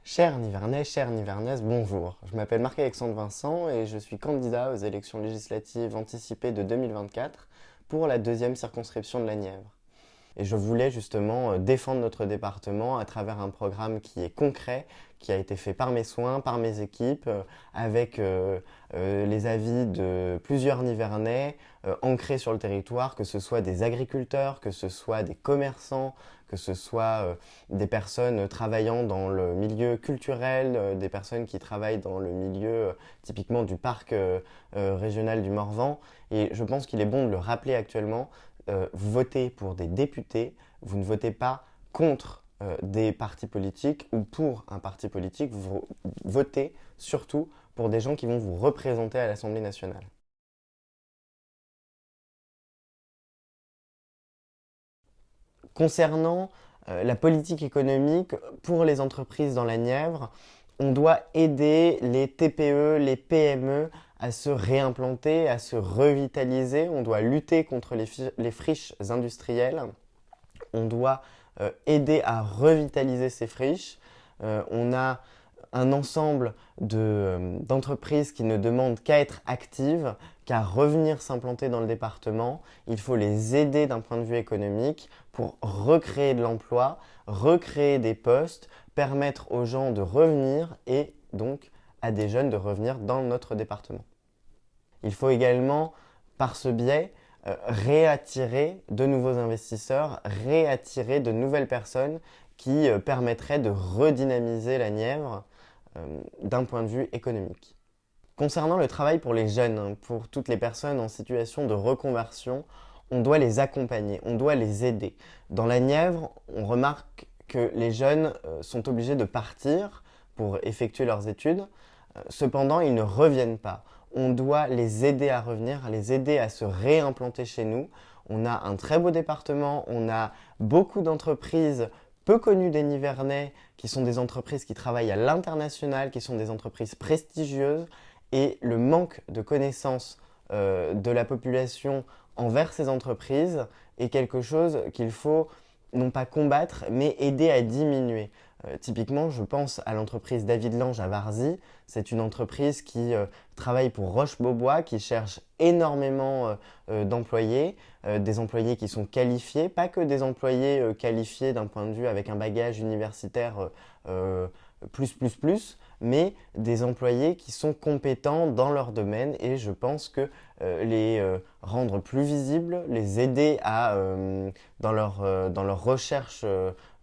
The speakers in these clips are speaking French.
Chers Nivernais, chères Nivernaises, bonjour. Je m'appelle Marc-Alexandre Vincent et je suis candidat aux élections législatives anticipées de 2024 pour la deuxième circonscription de la Nièvre. Et je voulais justement défendre notre département à travers un programme qui est concret, qui a été fait par mes soins, par mes équipes, avec les avis de plusieurs Nivernais ancrés sur le territoire, que ce soit des agriculteurs, que ce soit des commerçants, que ce soit des personnes travaillant dans le milieu culturel, des personnes qui travaillent dans le milieu typiquement du parc régional du Morvan. Et je pense qu'il est bon de le rappeler actuellement, vous votez pour des députés, vous ne votez pas contre des partis politiques ou pour un parti politique, vous votez surtout pour des gens qui vont vous représenter à l'Assemblée nationale. Concernant la politique économique pour les entreprises dans la Nièvre, on doit aider les TPE, les PME à se réimplanter, à se revitaliser. On doit lutter contre les friches industrielles. On doit aider à revitaliser ces friches. On a un ensemble d'entreprises qui ne demandent qu'à être actives, qu'à revenir s'implanter dans le département. Il faut les aider d'un point de vue économique pour recréer de l'emploi, recréer des postes, permettre aux gens de revenir et donc à des jeunes de revenir dans notre département. Il faut également, par ce biais, réattirer de nouveaux investisseurs, réattirer de nouvelles personnes qui permettraient de redynamiser la Nièvre d'un point de vue économique. Concernant le travail pour les jeunes, pour toutes les personnes en situation de reconversion, on doit les accompagner, on doit les aider. Dans la Nièvre, on remarque que les jeunes sont obligés de partir pour effectuer leurs études. Cependant, ils ne reviennent pas. On doit les aider à revenir, les aider à se réimplanter chez nous. On a un très beau département, on a beaucoup d'entreprises peu connues des Nivernais, qui sont des entreprises qui travaillent à l'international, qui sont des entreprises prestigieuses, et le manque de connaissances de la population envers ces entreprises est quelque chose qu'il faut non pas combattre, mais aider à diminuer. Typiquement, je pense à l'entreprise David Lange à Varzy. C'est une entreprise qui travaille pour Roche-Beaubois, qui cherche énormément d'employés, des employés qui sont qualifiés, pas que des employés qualifiés d'un point de vue avec un bagage universitaire mais des employés qui sont compétents dans leur domaine et je pense que les rendre plus visibles, les aider dans leur recherche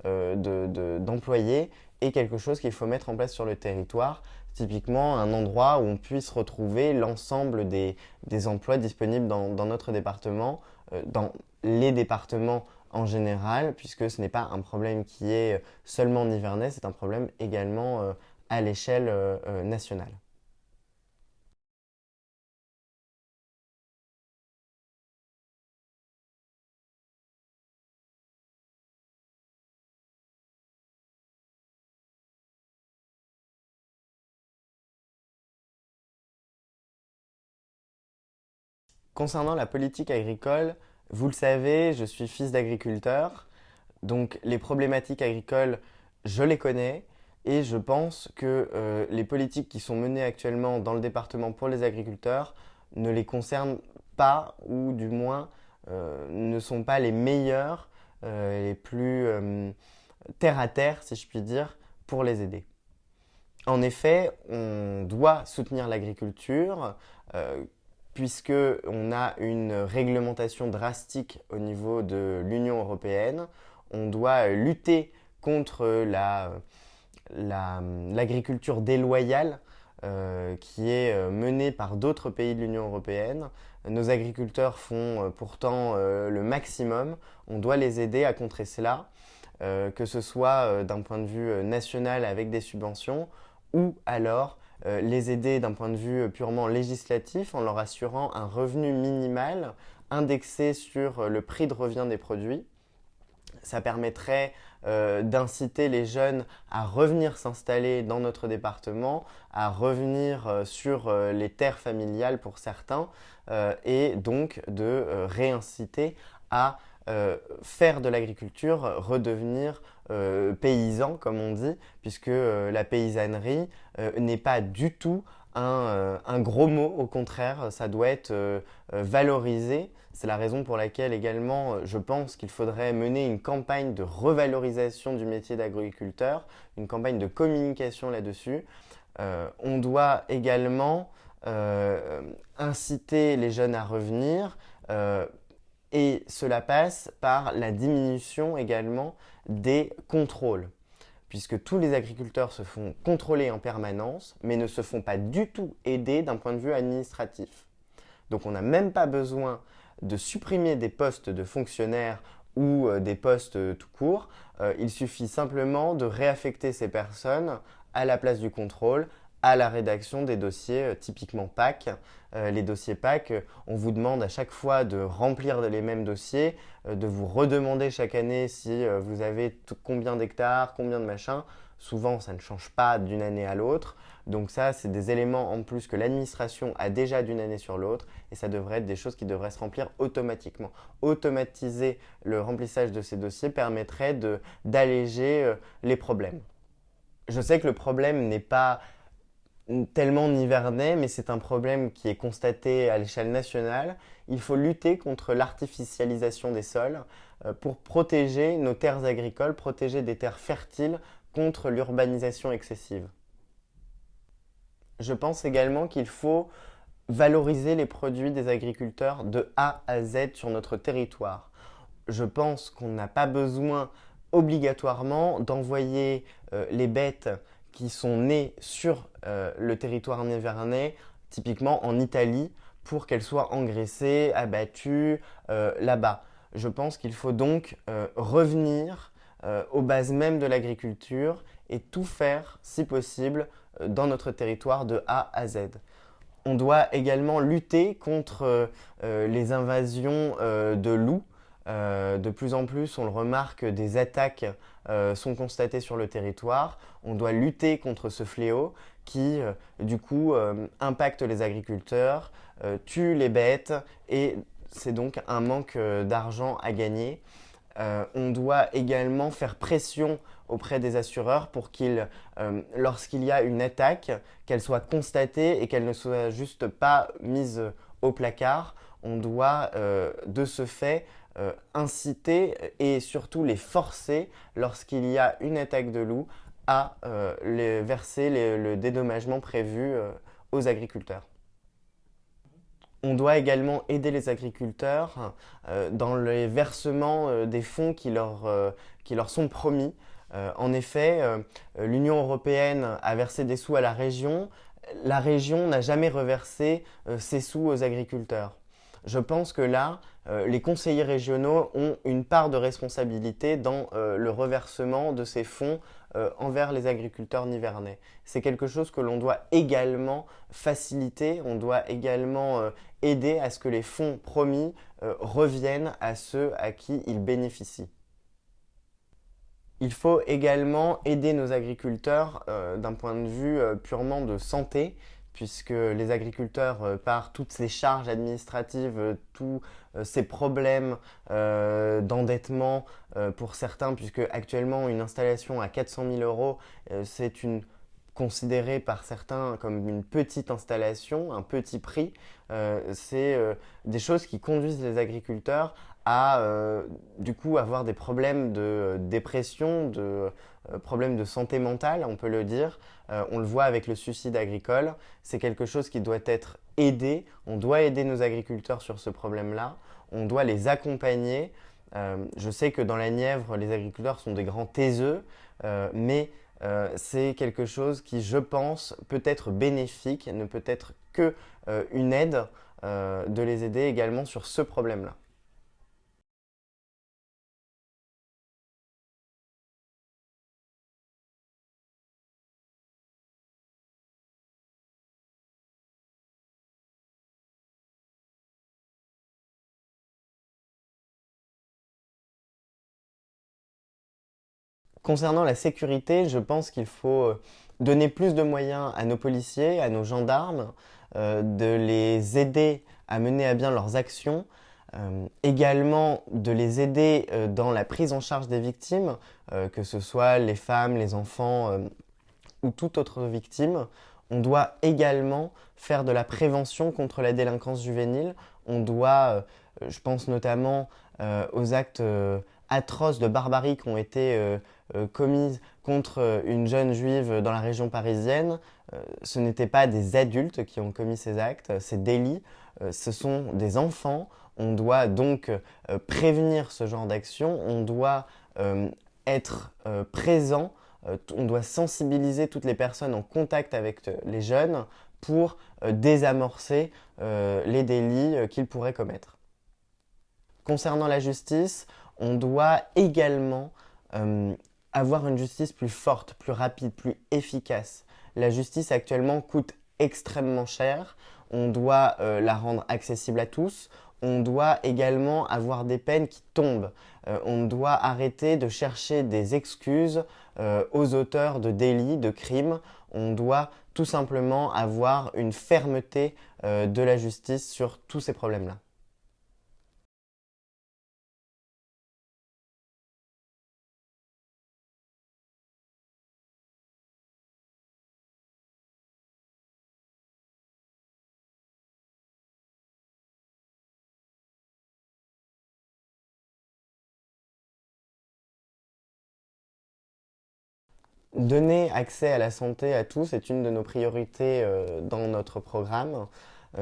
d'employés est quelque chose qu'il faut mettre en place sur le territoire. Typiquement, un endroit où on puisse retrouver l'ensemble des emplois disponibles dans notre département, dans les départements en général, puisque ce n'est pas un problème qui est seulement nivernais, c'est un problème également à l'échelle nationale. Concernant la politique agricole, vous le savez, je suis fils d'agriculteur, donc les problématiques agricoles, je les connais et je pense que les politiques qui sont menées actuellement dans le département pour les agriculteurs ne les concernent pas ou du moins ne sont pas les meilleures, les plus terre à terre, si je puis dire, pour les aider. En effet, on doit soutenir l'agriculture puisqu'on a une réglementation drastique au niveau de l'Union européenne. On doit lutter contre l'agriculture déloyale qui est menée par d'autres pays de l'Union européenne. Nos agriculteurs font pourtant le maximum. On doit les aider à contrer cela, que ce soit d'un point de vue national avec des subventions ou alors les aider d'un point de vue purement législatif en leur assurant un revenu minimal indexé sur le prix de revient des produits. Ça permettrait d'inciter les jeunes à revenir s'installer dans notre département, à revenir sur les terres familiales pour certains, et donc de réinciter à faire de l'agriculture redevenir paysan, comme on dit, puisque la paysannerie n'est pas du tout un gros mot, au contraire, ça doit être valorisé. C'est la raison pour laquelle également je pense qu'il faudrait mener une campagne de revalorisation du métier d'agriculteur, une campagne de communication là-dessus. On doit également inciter les jeunes à revenir et cela passe par la diminution également des contrôles, puisque tous les agriculteurs se font contrôler en permanence, mais ne se font pas du tout aider d'un point de vue administratif. Donc on n'a même pas besoin de supprimer des postes de fonctionnaires ou des postes tout court. Il suffit simplement de réaffecter ces personnes à la place du contrôle, à la rédaction des dossiers typiquement PAC. Les dossiers PAC, on vous demande à chaque fois de remplir les mêmes dossiers, de vous redemander chaque année si vous avez combien d'hectares, combien de machins. Souvent, ça ne change pas d'une année à l'autre. Donc ça, c'est des éléments en plus que l'administration a déjà d'une année sur l'autre et ça devrait être des choses qui devraient se remplir automatiquement. Automatiser le remplissage de ces dossiers permettrait d'alléger les problèmes. Je sais que le problème n'est pas tellement nivernais, mais c'est un problème qui est constaté à l'échelle nationale. Il faut lutter contre l'artificialisation des sols pour protéger nos terres agricoles, protéger des terres fertiles contre l'urbanisation excessive. Je pense également qu'il faut valoriser les produits des agriculteurs de A à Z sur notre territoire. Je pense qu'on n'a pas besoin obligatoirement d'envoyer les bêtes qui sont nées sur le territoire nivernais, typiquement en Italie, pour qu'elles soient engraissées, abattues là-bas. Je pense qu'il faut donc revenir aux bases mêmes de l'agriculture et tout faire, si possible, dans notre territoire de A à Z. On doit également lutter contre les invasions de loups. De plus en plus, on le remarque, des attaques sont constatées sur le territoire. On doit lutter contre ce fléau qui, du coup, impacte les agriculteurs, tue les bêtes et c'est donc un manque d'argent à gagner. On doit également faire pression auprès des assureurs pour qu'ils, lorsqu'il y a une attaque, qu'elle soit constatée et qu'elle ne soit juste pas mise au placard. On doit, de ce fait, inciter et surtout les forcer, lorsqu'il y a une attaque de loup, à verser le dédommagement prévu aux agriculteurs. On doit également aider les agriculteurs dans les versements des fonds qui leur sont promis. En effet, l'Union européenne a versé des sous à la région. La région n'a jamais reversé ces sous aux agriculteurs. Je pense que là, les conseillers régionaux ont une part de responsabilité dans le reversement de ces fonds envers les agriculteurs nivernais. C'est quelque chose que l'on doit également faciliter, on doit également aider à ce que les fonds promis reviennent à ceux à qui ils bénéficient. Il faut également aider nos agriculteurs d'un point de vue purement de santé, puisque les agriculteurs, par toutes ces charges administratives, tous ces problèmes d'endettement pour certains, puisque actuellement une installation à 400 000 euros, c'est considéré par certains comme une petite installation, un petit prix. C'est des choses qui conduisent les agriculteurs à du coup avoir des problèmes de dépression, de problèmes de santé mentale, on peut le dire. On le voit avec le suicide agricole. C'est quelque chose qui doit être aidé. On doit aider nos agriculteurs sur ce problème-là. On doit les accompagner. Je sais que dans la Nièvre, les agriculteurs sont des grands taiseux, mais c'est quelque chose qui, je pense, peut être bénéfique, ne peut être que une aide de les aider également sur ce problème-là. Concernant la sécurité, je pense qu'il faut donner plus de moyens à nos policiers, à nos gendarmes, de les aider à mener à bien leurs actions. Également de les aider dans la prise en charge des victimes, que ce soit les femmes, les enfants ou toute autre victime. On doit également faire de la prévention contre la délinquance juvénile. On doit, je pense notamment aux actes atroces de barbarie qui ont été commis contre une jeune juive dans la région parisienne. Ce n'étaient pas des adultes qui ont commis ces actes, ces délits, ce sont des enfants. On doit donc prévenir ce genre d'action, on doit être présent, on doit sensibiliser toutes les personnes en contact avec les jeunes pour désamorcer les délits qu'ils pourraient commettre. Concernant la justice, on doit également avoir une justice plus forte, plus rapide, plus efficace. La justice actuellement coûte extrêmement cher, on doit la rendre accessible à tous. On doit également avoir des peines qui tombent. On doit arrêter de chercher des excuses aux auteurs de délits, de crimes. On doit tout simplement avoir une fermeté de la justice sur tous ces problèmes-là. Donner accès à la santé à tous est une de nos priorités dans notre programme.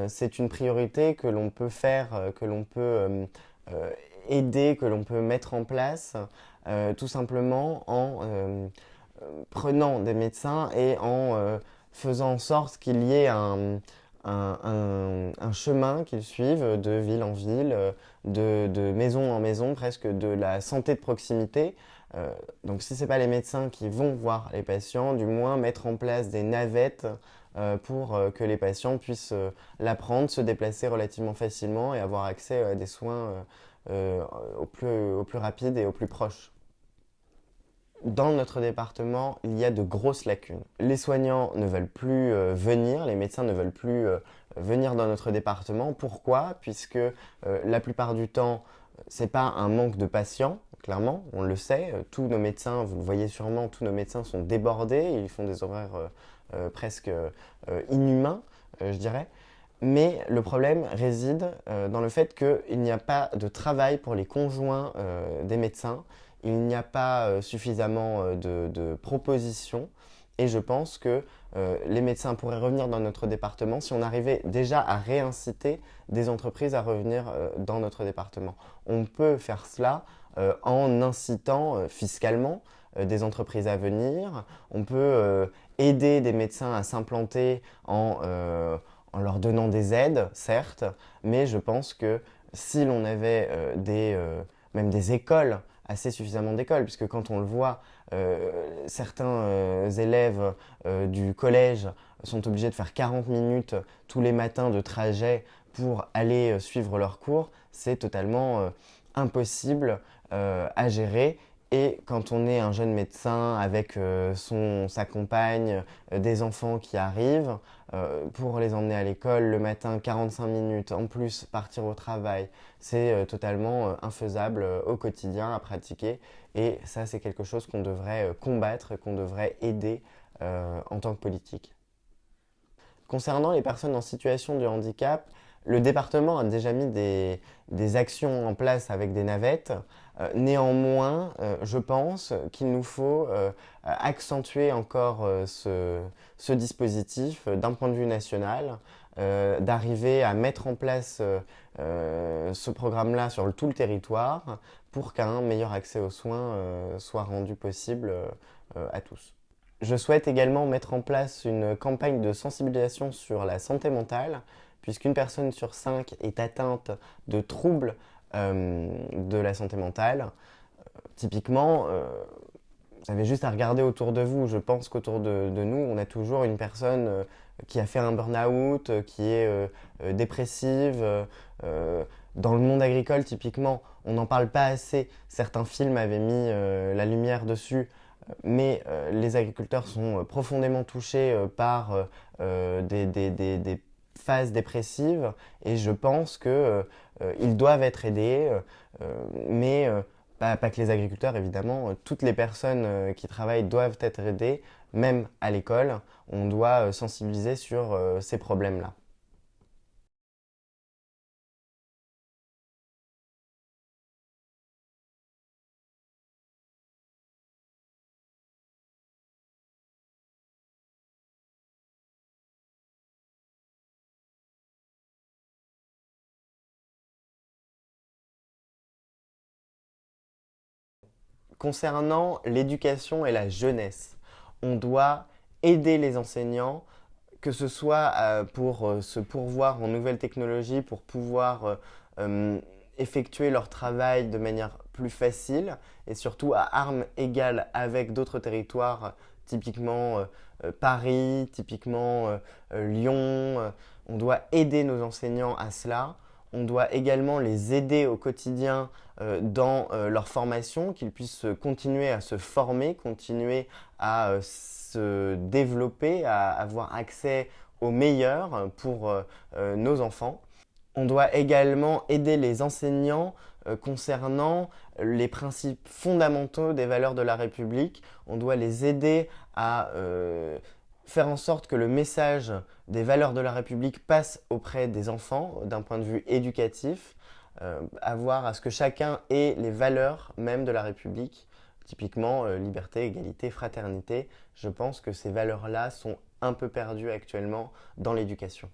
C'est une priorité que l'on peut faire, que l'on peut aider, que l'on peut mettre en place tout simplement en prenant des médecins et en faisant en sorte qu'il y ait un chemin qu'ils suivent de ville en ville, de maison en maison, presque de la santé de proximité. Donc si ce n'est pas les médecins qui vont voir les patients, du moins mettre en place des navettes pour que les patients puissent la prendre, se déplacer relativement facilement et avoir accès à des soins au plus rapide et au plus proche. Dans notre département, il y a de grosses lacunes. Les soignants ne veulent plus venir, les médecins ne veulent plus venir dans notre département. Pourquoi? Puisque la plupart du temps, ce n'est pas un manque de patients, clairement, on le sait. Tous nos médecins, vous le voyez sûrement, tous nos médecins sont débordés, ils font des horaires presque inhumains, je dirais. Mais le problème réside dans le fait qu'il n'y a pas de travail pour les conjoints des médecins, il n'y a pas suffisamment de propositions et je pense que les médecins pourraient revenir dans notre département si on arrivait déjà à réinciter des entreprises à revenir dans notre département. On peut faire cela en incitant fiscalement des entreprises à venir, on peut aider des médecins à s'implanter en leur donnant des aides, certes, mais je pense que si l'on avait même des écoles, assez suffisamment d'écoles, puisque quand on le voit, certains élèves du collège sont obligés de faire 40 minutes tous les matins de trajet pour aller suivre leurs cours, c'est totalement impossible à gérer. Et quand on est un jeune médecin avec sa compagne, des enfants qui arrivent, pour les emmener à l'école le matin, 45 minutes, en plus partir au travail, c'est totalement infaisable au quotidien à pratiquer. Et ça, c'est quelque chose qu'on devrait combattre, qu'on devrait aider en tant que politique. Concernant les personnes en situation de handicap, le département a déjà mis des actions en place avec des navettes. Néanmoins, je pense qu'il nous faut accentuer encore ce dispositif d'un point de vue national, d'arriver à mettre en place ce programme-là sur tout le territoire pour qu'un meilleur accès aux soins soit rendu possible à tous. Je souhaite également mettre en place une campagne de sensibilisation sur la santé mentale, puisqu'une personne sur 5 est atteinte de troubles de la santé mentale. Typiquement, vous avez juste à regarder autour de vous. Je pense qu'autour de nous, on a toujours une personne qui a fait un burn-out, qui est dépressive. Dans le monde agricole, typiquement, on n'en parle pas assez. Certains films avaient mis la lumière dessus. Mais les agriculteurs sont profondément touchés par des phase dépressive et je pense que ils doivent être aidés, mais pas que les agriculteurs évidemment, toutes les personnes qui travaillent doivent être aidées, même à l'école, on doit sensibiliser sur ces problèmes-là. Concernant l'éducation et la jeunesse, on doit aider les enseignants, que ce soit pour se pourvoir en nouvelles technologies, pour pouvoir effectuer leur travail de manière plus facile et surtout à armes égales avec d'autres territoires, typiquement Paris, typiquement Lyon. On doit aider nos enseignants à cela. On doit également les aider au quotidien dans leur formation, qu'ils puissent continuer à se former, continuer à se développer, à avoir accès au meilleur pour nos enfants. On doit également aider les enseignants concernant les principes fondamentaux des valeurs de la République. On doit les aider à faire en sorte que le message des valeurs de la République passe auprès des enfants d'un point de vue éducatif, avoir à ce que chacun ait les valeurs même de la République, typiquement liberté, égalité, fraternité. Je pense que ces valeurs-là sont un peu perdues actuellement dans l'éducation.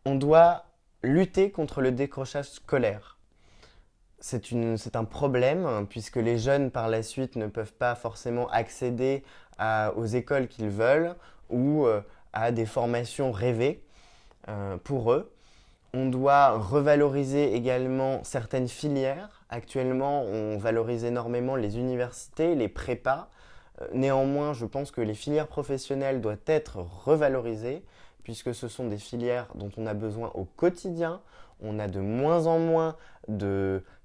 On doit lutter contre le décrochage scolaire. C'est un problème puisque les jeunes par la suite ne peuvent pas forcément accéder aux écoles qu'ils veulent ou à des formations rêvées pour eux. On doit revaloriser également certaines filières. Actuellement, on valorise énormément les universités, les prépas. Néanmoins, je pense que les filières professionnelles doivent être revalorisées puisque ce sont des filières dont on a besoin au quotidien. On a de moins en moins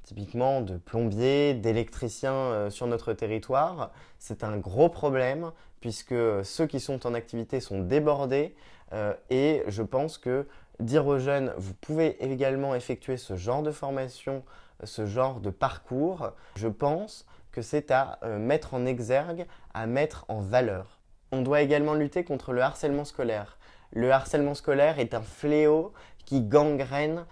typiquement de plombiers, d'électriciens sur notre territoire. C'est un gros problème puisque ceux qui sont en activité sont débordés et je pense que dire aux jeunes, vous pouvez également effectuer ce genre de formation, ce genre de parcours, je pense que c'est à mettre en exergue, à mettre en valeur. On doit également lutter contre le harcèlement scolaire. Le harcèlement scolaire est un fléau qui gangrène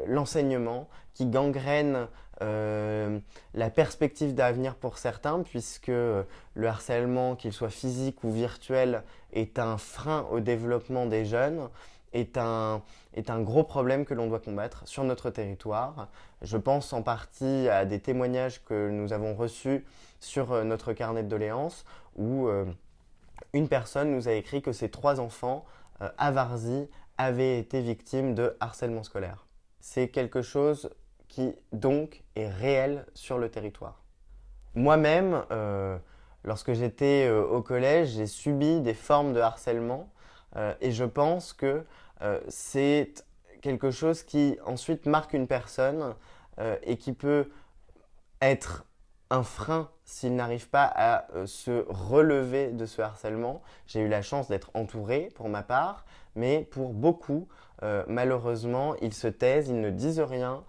l'enseignement, qui gangrène la perspective d'avenir pour certains, puisque le harcèlement, qu'il soit physique ou virtuel, est un frein au développement des jeunes, est un gros problème que l'on doit combattre sur notre territoire. Je pense en partie à des témoignages que nous avons reçus sur notre carnet de doléances où une personne nous a écrit que ses 3 enfants à Varzy avaient été victimes de harcèlement scolaire. C'est quelque chose qui donc est réel sur le territoire. Moi-même, lorsque j'étais au collège, j'ai subi des formes de harcèlement et je pense que c'est quelque chose qui ensuite marque une personne et qui peut être un frein s'il n'arrive pas à se relever de ce harcèlement. J'ai eu la chance d'être entouré pour ma part, mais pour beaucoup, malheureusement, ils se taisent, ils ne disent rien.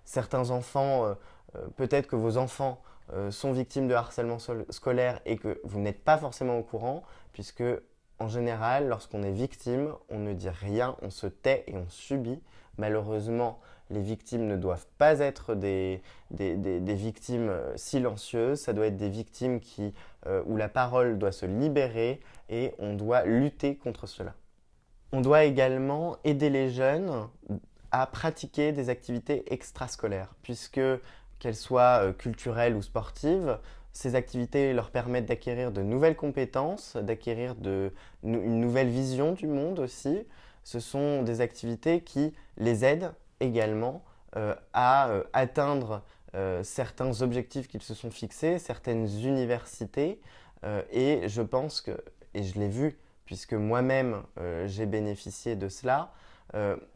Certains enfants, peut-être que vos enfants sont victimes de harcèlement scolaire et que vous n'êtes pas forcément au courant, puisque en général, lorsqu'on est victime, on ne dit rien, on se tait et on subit. Malheureusement, les victimes ne doivent pas être des victimes silencieuses, ça doit être des victimes où la parole doit se libérer et on doit lutter contre cela. On doit également aider les jeunes à pratiquer des activités extrascolaires, puisque qu'elles soient culturelles ou sportives, ces activités leur permettent d'acquérir de nouvelles compétences, d'acquérir une nouvelle vision du monde aussi. Ce sont des activités qui les aident également à atteindre certains objectifs qu'ils se sont fixés, certaines universités. Et je pense que, et je l'ai vu, puisque moi-même j'ai bénéficié de cela,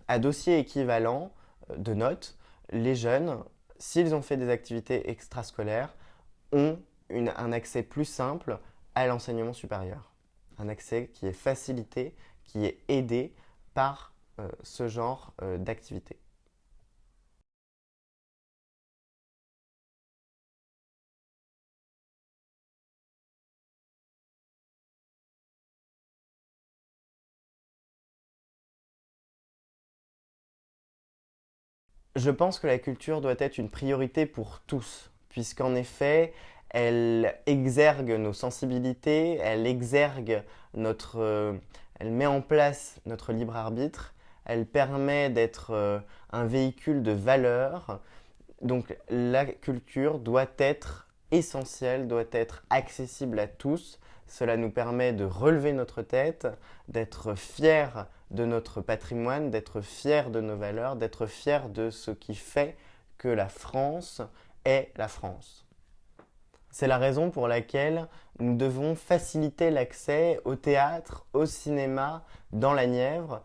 à dossier équivalent de notes, les jeunes, s'ils ont fait des activités extrascolaires, ont un accès plus simple à l'enseignement supérieur. Un accès qui est facilité, qui est aidé par ce genre d'activité. Je pense que la culture doit être une priorité pour tous, puisqu'en effet, elle exergue nos sensibilités, elle met en place notre libre arbitre, elle permet d'être un véhicule de valeurs. Donc la culture doit être essentielle, doit être accessible à tous. Cela nous permet de relever notre tête, d'être fiers de notre patrimoine, d'être fiers de nos valeurs, d'être fiers de ce qui fait que la France est la France. C'est la raison pour laquelle nous devons faciliter l'accès au théâtre, au cinéma, dans la Nièvre.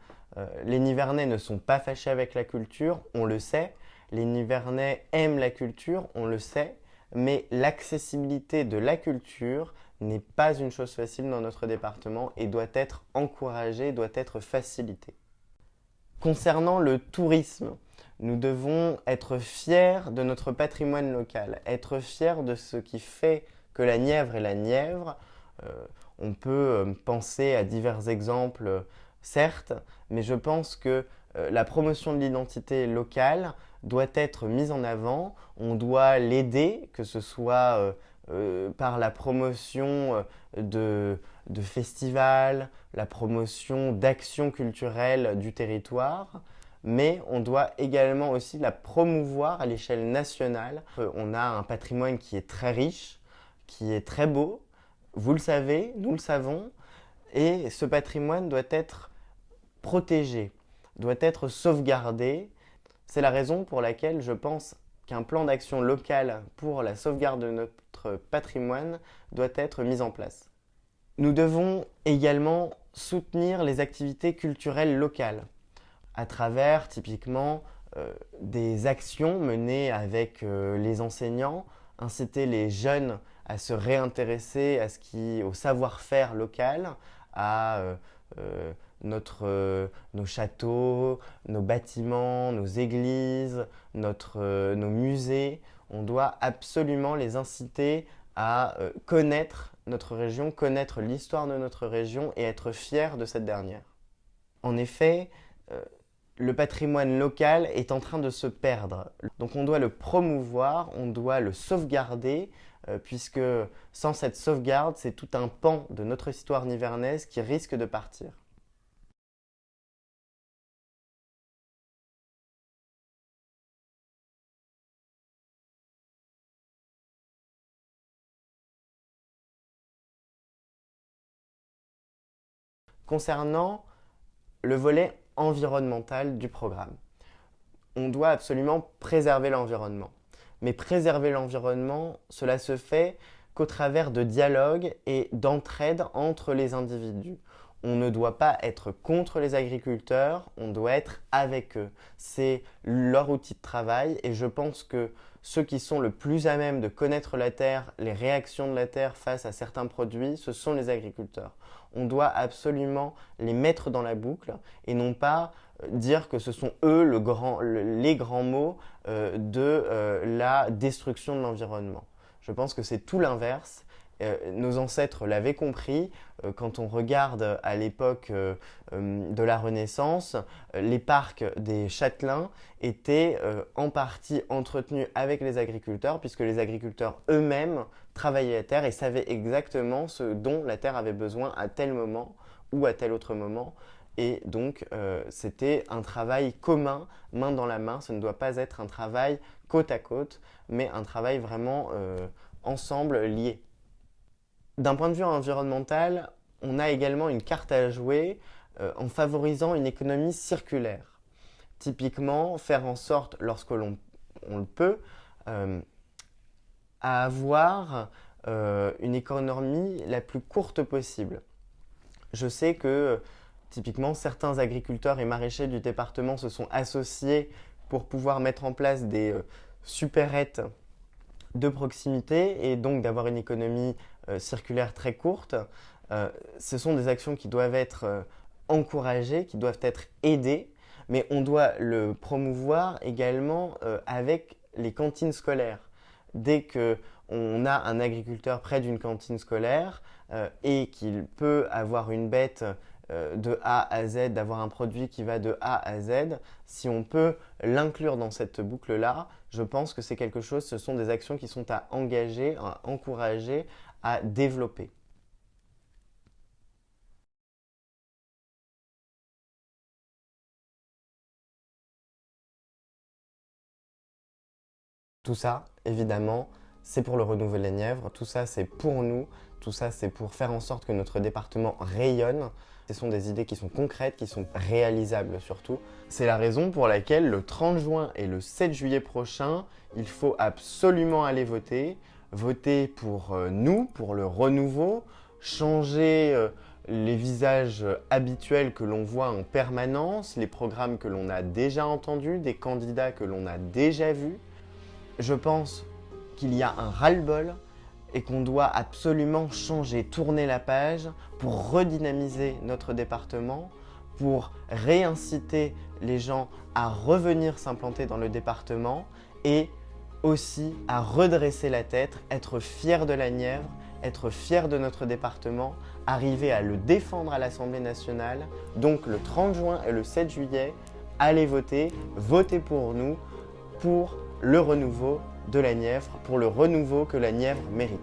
Les Nivernais ne sont pas fâchés avec la culture, on le sait. Les Nivernais aiment la culture, on le sait. Mais l'accessibilité de la culture n'est pas une chose facile dans notre département et doit être encouragée, doit être facilitée. Concernant le tourisme, nous devons être fiers de notre patrimoine local, être fiers de ce qui fait que la Nièvre est la Nièvre. On peut penser à divers exemples, certes, mais je pense que la promotion de l'identité locale doit être mise en avant. On doit l'aider, que ce soit par la promotion de festivals, la promotion d'actions culturelles du territoire, mais on doit également aussi la promouvoir à l'échelle nationale. On a un patrimoine qui est très riche, qui est très beau, vous le savez, nous le savons, et ce patrimoine doit être protégé, doit être sauvegardé. C'est la raison pour laquelle je pense qu'un plan d'action local pour la sauvegarde de notre patrimoine doit être mis en place. Nous devons également soutenir les activités culturelles locales à travers typiquement des actions menées avec les enseignants, inciter les jeunes à se réintéresser au savoir-faire local, à nos châteaux, nos bâtiments, nos églises, nos musées. On doit absolument les inciter à connaître notre région, connaître l'histoire de notre région et être fiers de cette dernière. En effet, le patrimoine local est en train de se perdre. Donc on doit le promouvoir, on doit le sauvegarder, puisque sans cette sauvegarde, c'est tout un pan de notre histoire nivernaise qui risque de partir. Concernant le volet environnemental du programme, on doit absolument préserver l'environnement. Mais préserver l'environnement, cela se fait qu'au travers de dialogues et d'entraide entre les individus. On ne doit pas être contre les agriculteurs, on doit être avec eux. C'est leur outil de travail et je pense que ceux qui sont le plus à même de connaître la terre, les réactions de la terre face à certains produits, ce sont les agriculteurs. On doit absolument les mettre dans la boucle et non pas dire que ce sont eux les grands mots de la destruction de l'environnement. Je pense que c'est tout l'inverse. Nos ancêtres l'avaient compris. Quand on regarde à l'époque de la Renaissance, les parcs des châtelains étaient en partie entretenus avec les agriculteurs, puisque les agriculteurs eux-mêmes travaillaient la terre et savaient exactement ce dont la terre avait besoin à tel moment ou à tel autre moment. Et donc, c'était un travail commun, main dans la main. Ce ne doit pas être un travail côte à côte, mais un travail vraiment ensemble, lié. D'un point de vue environnemental, on a également une carte à jouer en favorisant une économie circulaire. Typiquement, faire en sorte, lorsque l'on le peut, à avoir une économie la plus courte possible. Je sais que typiquement certains agriculteurs et maraîchers du département se sont associés pour pouvoir mettre en place des supérettes de proximité et donc d'avoir une économie circulaire très courte. Ce sont des actions qui doivent être encouragés, qui doivent être aidés, mais on doit le promouvoir également avec les cantines scolaires. Dès qu'on a un agriculteur près d'une cantine scolaire et qu'il peut avoir une bête de A à Z, d'avoir un produit qui va de A à Z, si on peut l'inclure dans cette boucle-là, je pense que c'est quelque chose, ce sont des actions qui sont à engager, à encourager, à développer. Tout ça, évidemment, c'est pour le renouveau de la Nièvre, tout ça c'est pour nous, tout ça c'est pour faire en sorte que notre département rayonne. Ce sont des idées qui sont concrètes, qui sont réalisables surtout. C'est la raison pour laquelle le 30 juin et le 7 juillet prochain, il faut absolument aller voter. Voter pour nous, pour le renouveau, changer les visages habituels que l'on voit en permanence, les programmes que l'on a déjà entendus, des candidats que l'on a déjà vus. Je pense qu'il y a un ras-le-bol et qu'on doit absolument changer, tourner la page pour redynamiser notre département, pour réinciter les gens à revenir s'implanter dans le département et aussi à redresser la tête, être fier de la Nièvre, être fier de notre département, arriver à le défendre à l'Assemblée nationale. Donc le 30 juin et le 7 juillet, allez voter, votez pour nous, pour le renouveau de la Nièvre, pour le renouveau que la Nièvre mérite.